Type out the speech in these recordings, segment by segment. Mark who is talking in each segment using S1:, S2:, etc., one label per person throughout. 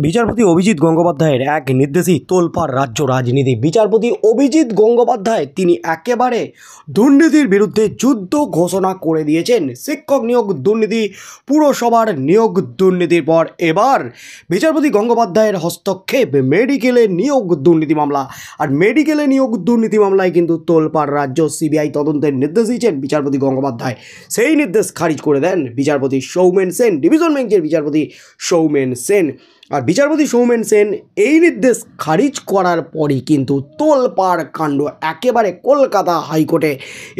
S1: বিচারপতি অভিজিৎ গঙ্গোপাধ্যায়ের এক নির্দেশেই তোলপাড় রাজ্য রাজনীতি। বিচারপতি অভিজিৎ গঙ্গোপাধ্যায় তিনি একেবারে দুর্নীতির বিরুদ্ধে যুদ্ধ ঘোষণা করে দিয়েছেন। শিক্ষক নিয়োগ দুর্নীতি, পুরসভার নিয়োগ দুর্নীতির পর এবার বিচারপতি গঙ্গোপাধ্যায়ের হস্তক্ষেপ মেডিকেলে নিয়োগ দুর্নীতি মামলা। আর মেডিকেলে নিয়োগ দুর্নীতি মামলায় কিন্তু তোলপাড় রাজ্য। সিবিআই তদন্তের নির্দেশ দিয়েছেন বিচারপতি গঙ্গোপাধ্যায়, সেই নির্দেশ খারিজ করে দেন বিচারপতি সৌমেন সেন, ডিভিশন বেঞ্চের বিচারপতি সৌমেন সেন। আর বিচারপতি সৌমেন সেন এই নির্দেশ খারিজ করার পরই কিন্তু তোলপাড় কাণ্ড একেবারে কলকাতা হাইকোর্টে।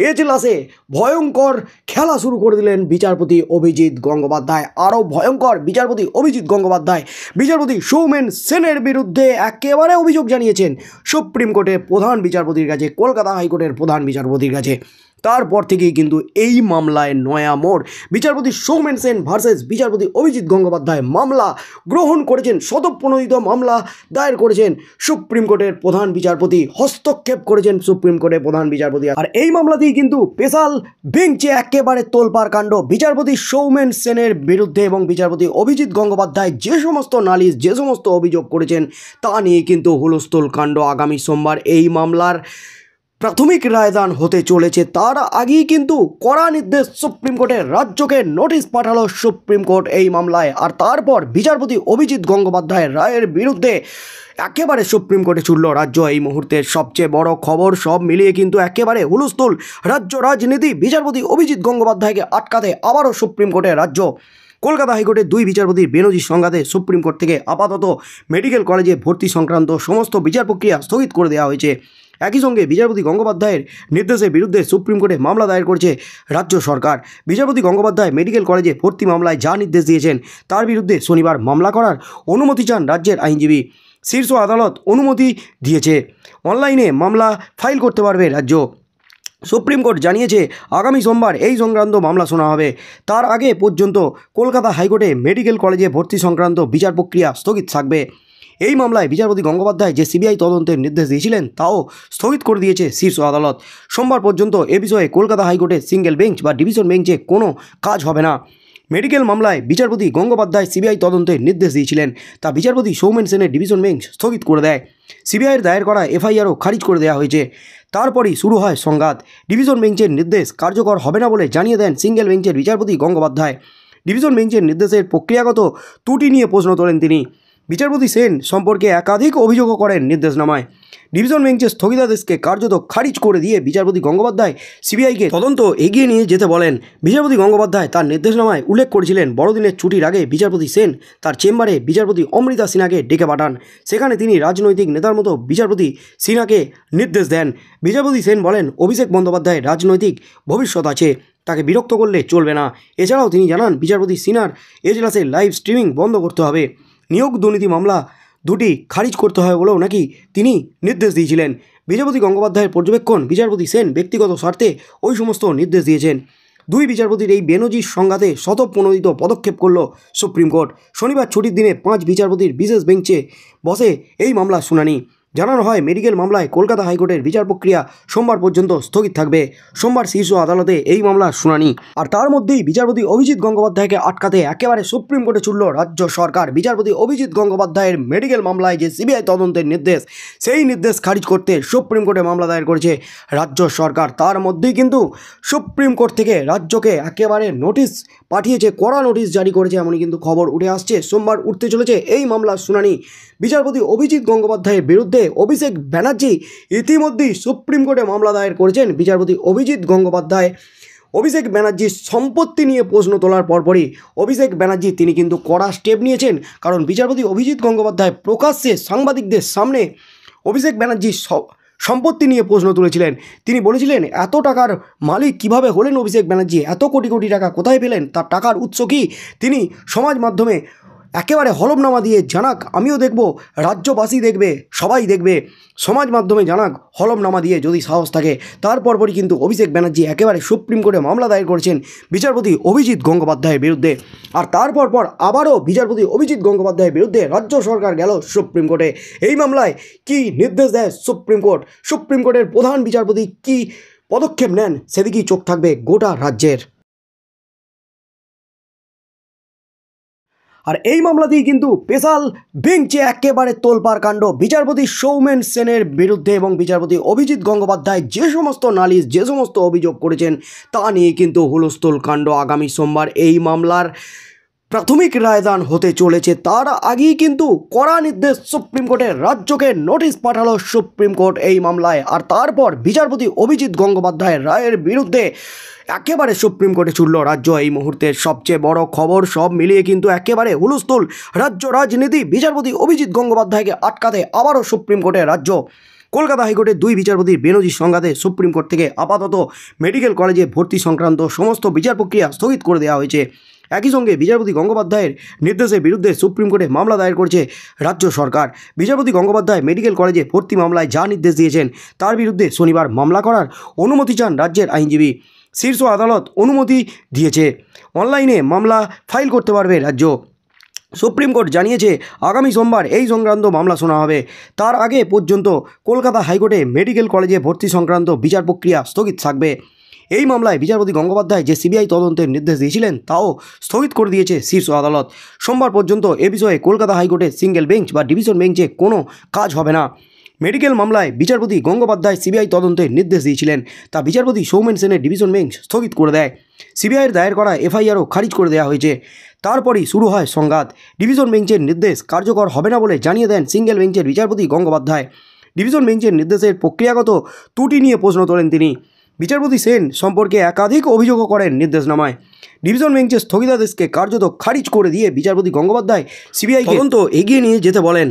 S1: এজলাসে ভয়ঙ্কর খেলা শুরু করে দিলেন বিচারপতি অভিজিৎ গঙ্গোপাধ্যায়। আরও ভয়ঙ্কর, বিচারপতি অভিজিৎ গঙ্গোপাধ্যায় বিচারপতি সৌমেন সেনের বিরুদ্ধে একেবারে অভিযোগ জানিয়েছেন সুপ্রিম কোর্টের প্রধান বিচারপতির কাছে, কলকাতা হাইকোর্টের প্রধান বিচারপতির কাছে। তারপর থেকেই কিন্তু এই মামলায় নয়া মোড়। বিচারপতি সৌমেন সেন ভার্সেস বিচারপতি অভিজিৎ গঙ্গোপাধ্যায় মামলা গ্রহণ করেছেন, স্বতঃপ্রণোদিত মামলা দায়ের করেছেন সুপ্রিম কোর্টের প্রধান বিচারপতি, হস্তক্ষেপ করেছেন সুপ্রিম কোর্টের প্রধান বিচারপতি। আর এই মামলাতেই কিন্তু স্পেশাল বেঞ্চে একেবারে তোলপাড় কাণ্ড। বিচারপতি সৌমেন সেনের বিরুদ্ধে এবং বিচারপতি অভিজিৎ গঙ্গোপাধ্যায় যে সমস্ত নালিশ, যে সমস্ত অভিযোগ করেছেন তা নিয়ে কিন্তু হুলস্থুল কাণ্ড। আগামী সোমবার এই মামলার প্রাথমিক রায়দান হতে চলেছে। তার আগেই কিন্তু কড়া নির্দেশ সুপ্রিম কোর্টের, রাজ্যকে নোটিশ পাঠালো সুপ্রিম কোর্ট এই মামলায়। আর তারপর বিচারপতি অভিজিৎ গঙ্গোপাধ্যায়ের রায়ের বিরুদ্ধে একেবারে সুপ্রিম কোর্টে ছুটল রাজ্য। এই মুহূর্তের সবচেয়ে বড় খবর, সব মিলিয়ে কিন্তু একেবারে হুলস্থুল রাজ্য রাজনীতি। বিচারপতি অভিজিৎ গঙ্গোপাধ্যায়কে আটকাতে আবারও সুপ্রিম কোর্টের রাজ্য। কলকাতা হাইকোর্টের দুই বিচারপতির বেনজির সংঘাতে সুপ্রিম কোর্ট থেকে আপাতত মেডিকেল কলেজে ভর্তি সংক্রান্ত সমস্ত বিচার প্রক্রিয়া স্থগিত করে দেওয়া হয়েছে। একই সঙ্গে বিচারপতি গঙ্গোপাধ্যায়ের নির্দেশের বিরুদ্ধে সুপ্রিম কোর্টে মামলা দায়ের করেছে রাজ্য সরকার। বিচারপতি গঙ্গোপাধ্যায় মেডিকেল কলেজে ভর্তি মামলায় যা নির্দেশ দিয়েছেন তার বিরুদ্ধে শনিবার মামলা করার অনুমতি চান রাজ্যের আইনজীবী। শীর্ষ আদালত অনুমতি দিয়েছে, অনলাইনে মামলা ফাইল করতে পারবে রাজ্য। সুপ্রিম কোর্ট জানিয়েছে আগামী সোমবার এই সংক্রান্ত মামলা শোনা হবে। তার আগে পর্যন্ত কলকাতা হাইকোর্টে মেডিকেল কলেজে ভর্তি সংক্রান্ত বিচার প্রক্রিয়া স্থগিত থাকবে। এই মামলায় বিচারপতি গঙ্গোপাধ্যায় যে সিবিআই তদন্তের নির্দেশ দিয়েছিলেন তাও স্থগিত করে দিয়েছে শীর্ষ আদালত। সোমবার পর্যন্ত এ বিষয়ে কলকাতা হাইকোর্টের সিঙ্গেল বেঞ্চ বা ডিভিশন বেঞ্চে কোনো কাজ হবে না। মেডিকেল মামলায় বিচারপতি গঙ্গোপাধ্যায় সিবিআই তদন্তের নির্দেশ দিয়েছিলেন, তা বিচারপতি সৌমেন সেনের ডিভিশন বেঞ্চ স্থগিত করে দেয়। সিবিআইয়ের দায়ের করা এফআইআরও খারিজ করে দেওয়া হয়েছে। তারপরই শুরু হয় সংঘাত। ডিভিশন বেঞ্চের নির্দেশ কার্যকর হবে না বলে জানিয়ে দেন সিঙ্গেল বেঞ্চের বিচারপতি গঙ্গোপাধ্যায়। ডিভিশন বেঞ্চের নির্দেশের প্রক্রিয়াগত ত্রুটি নিয়ে প্রশ্ন তোলেন তিনি। বিচারপতি সেন সম্পর্কে একাধিক অভিযোগও করেন নির্দেশনামায়। ডিভিশন বেঞ্চের স্থগিতাদেশকে কার্যত খারিজ করে দিয়ে বিচারপতি গঙ্গোপাধ্যায় সিবিআইকে তদন্ত এগিয়ে নিয়ে যেতে বলেন। বিচারপতি গঙ্গোপাধ্যায় তার নির্দেশনামায় উল্লেখ করেছিলেন বড়দিনের ছুটির আগে বিচারপতি সেন তার চেম্বারে বিচারপতি অমৃতা সিনহাকে ডেকে পাঠান। সেখানে তিনি রাজনৈতিক নেতার মতো বিচারপতি সিনহাকে নির্দেশ দেন। বিচারপতি সেন বলেন অভিষেক বন্দ্যোপাধ্যায়ের রাজনৈতিক ভবিষ্যৎ আছে, তাকে বিরক্ত করলে চলবে না। এছাড়াও তিনি জানান বিচারপতি সিনহার এজলাসের লাইভ স্ট্রিমিং বন্ধ করতে হবে। নিয়োগ দুর্নীতি মামলা দুটি খারিজ করতে হবে বলেও নাকি তিনি নির্দেশ দিয়েছিলেন। বিচারপতি গঙ্গোপাধ্যায়ের পর্যবেক্ষণ, বিচারপতি সেন ব্যক্তিগত স্বার্থে ওই সমস্ত নির্দেশ দিয়েছেন। দুই বিচারপতির এই বেনজির সংঘাতে স্বতঃপ্রণোদিত পদক্ষেপ করল সুপ্রিম কোর্ট। শনিবার ছুটির দিনে 5 বিচারপতির বিশেষ বেঞ্চে বসে এই মামলার শুনানি। জানানো হয় মেডিকেল মামলায় কলকাতা হাইকোর্টের বিচার প্রক্রিয়া সোমবার পর্যন্ত স্থগিত থাকবে। সোমবার শীর্ষ আদালতে এই মামলার শুনানি। আর তার মধ্যেই বিচারপতি অভিজিৎ গঙ্গোপাধ্যায়কে আটকাতে একেবারে সুপ্রিম কোর্টে ছুটল রাজ্য সরকার। বিচারপতি অভিজিৎ গঙ্গোপাধ্যায়ের মেডিকেল মামলায় যে সিবিআই তদন্তের নির্দেশ, সেই নির্দেশ খারিজ করতে সুপ্রিম কোর্টে মামলা দায়ের করেছে রাজ্য সরকার। তার মধ্যেই কিন্তু সুপ্রিম কোর্ট থেকে রাজ্যকে একেবারে নোটিশ পাঠিয়েছে, কড়া নোটিশ জারি করেছে, এমনই কিন্তু খবর উঠে আসছে। সোমবার উঠতে চলেছে এই মামলার শুনানি। বিচারপতি অভিজিৎ গঙ্গোপাধ্যায়ের বিরুদ্ধে অভিষেক ব্যানার্জি ইতিমধ্যেই সুপ্রিম কোর্টে মামলা দায়ের করেছেন। বিচারপতি অভিজিৎ গঙ্গোপাধ্যায় অভিষেক ব্যানার্জির সম্পত্তি নিয়ে প্রশ্ন তোলার পরপরই অভিষেক ব্যানার্জি তিনি কিন্তু কড়া স্টেপ নিয়েছেন। কারণ বিচারপতি অভিজিৎ গঙ্গোপাধ্যায় প্রকাশ্যে সাংবাদিকদের সামনে অভিষেক ব্যানার্জির সম্পত্তি নিয়ে প্রশ্ন তুলেছিলেন। তিনি বলেছিলেন এত টাকার মালিক কিভাবে হলেন অভিষেক ব্যানার্জি, এত কোটি কোটি টাকা কোথায় পেলেন, তার টাকার উৎস কী। তিনি সমাজ মাধ্যমে একেবারে হলফনামা দিয়ে জানাক, আমিও দেখব, রাজ্যবাসী দেখবে, সবাই দেখবে, সমাজ মাধ্যমে জানাক হলফনামা দিয়ে যদি সাহস থাকে। তারপরই কিন্তু অভিষেক ব্যানার্জি একেবারে সুপ্রিম কোর্টে মামলা দায়ের করেছেন বিচারপতি অভিজিৎ গঙ্গোপাধ্যায়ের বিরুদ্ধে। আর তারপর আবারও বিচারপতি অভিজিৎ গঙ্গোপাধ্যায়ের বিরুদ্ধে রাজ্য সরকার গেল সুপ্রিম কোর্টে। এই মামলায় কি নির্দেশ দেয় সুপ্রিম কোর্ট, সুপ্রিম কোর্টের প্রধান বিচারপতি কি পদক্ষেপ নেন, সেদিকেই চোখ থাকবে গোটা রাজ্যের। আর এই মামলাতেই কিন্তু স্পেশাল বেঞ্চে একেবারে তোলপাড় কাণ্ড। বিচারপতি সৌমেন সেনের বিরুদ্ধে এবং বিচারপতি অভিজিৎ গঙ্গোপাধ্যায় যে সমস্ত নালিশ, যে সমস্ত অভিযোগ করেছেন তা নিয়ে কিন্তু হুলস্থুল কাণ্ড। আগামী সোমবার এই মামলার প্রাথমিক রায়দান হতে চলেছে। তার আগেই কিন্তু কড়া নির্দেশ সুপ্রিম কোর্টের, রাজ্যকে নোটিশ পাঠালো সুপ্রিম কোর্ট এই মামলায়। আর তারপর বিচারপতি অভিজিৎ গঙ্গোপাধ্যায়ের রায়ের বিরুদ্ধে একেবারে সুপ্রিম কোর্টে ছুটল রাজ্য। এই মুহূর্তের সবচেয়ে বড় খবর, সব মিলিয়ে কিন্তু একেবারে হুলস্থুল রাজ্য রাজনীতি। বিচারপতি অভিজিৎ গঙ্গোপাধ্যায়কে আটকাতে আবারও সুপ্রিম কোর্টে রাজ্য। কলকাতা হাইকোর্টের দুই বিচারপতির বেনজির সংঘাতে সুপ্রিম কোর্ট থেকে আপাতত মেডিকেল কলেজে ভর্তি সংক্রান্ত সমস্ত বিচার প্রক্রিয়া স্থগিত করে দেওয়া হয়েছে। একই সঙ্গে বিচারপতি গঙ্গোপাধ্যায়ের নির্দেশের বিরুদ্ধে সুপ্রিম কোর্টে মামলা দায়ের করেছে রাজ্য সরকার। বিচারপতি গঙ্গোপাধ্যায় মেডিকেল কলেজে ভর্তি মামলায় যা নির্দেশ দিয়েছেন তার বিরুদ্ধে শনিবার মামলা করার অনুমতি চান রাজ্যের আইনজীবী। শীর্ষ আদালত অনুমতি দিয়েছে, অনলাইনে মামলা ফাইল করতে পারবে রাজ্য। সুপ্রিম কোর্ট জানিয়েছে আগামী সোমবার এই সংক্রান্ত মামলা শোনা হবে। তার আগে পর্যন্ত কলকাতা হাইকোর্টে মেডিকেল কলেজে ভর্তি সংক্রান্ত বিচার প্রক্রিয়া স্থগিত থাকবে। এই মামলায় বিচারপতি গঙ্গোপাধ্যায় যে সিবিআই তদন্তের নির্দেশ দিয়েছিলেন তাও স্থগিত করে দিয়েছে শীর্ষ আদালত। সোমবার পর্যন্ত এ বিষয়ে কলকাতা হাইকোর্টের সিঙ্গেল বেঞ্চ বা ডিভিশন বেঞ্চে কোনো কাজ হবে না। মেডিকেল মামলায় বিচারপতি গঙ্গোপাধ্যায় সিবিআই তদন্তের নির্দেশ দিয়েছিলেন, তা বিচারপতি সৌমেন সেনের ডিভিশন বেঞ্চ স্থগিত করে দেয়। সিবিআইয়ের দায়ের করা এফআইআরও খারিজ করে দেওয়া হয়েছে। তারপরই শুরু হয় সংঘাত। ডিভিশন বেঞ্চের নির্দেশ কার্যকর হবে না বলে জানিয়ে দেন সিঙ্গেল বেঞ্চের বিচারপতি গঙ্গোপাধ্যায়। ডিভিশন বেঞ্চের নির্দেশের প্রক্রিয়াগত ত্রুটি নিয়ে প্রশ্ন তোলেন তিনি। বিচারপতি সেন সম্পর্কে একাধিক অভিযোগও করেন নির্দেশনামায়। ডিভিশন বেঞ্চের স্থগিতাদেশকে কার্যত খারিজ করে দিয়ে বিচারপতি গঙ্গোপাধ্যায় সিবিআই তদন্ত এগিয়ে নিয়ে যেতে বলেন।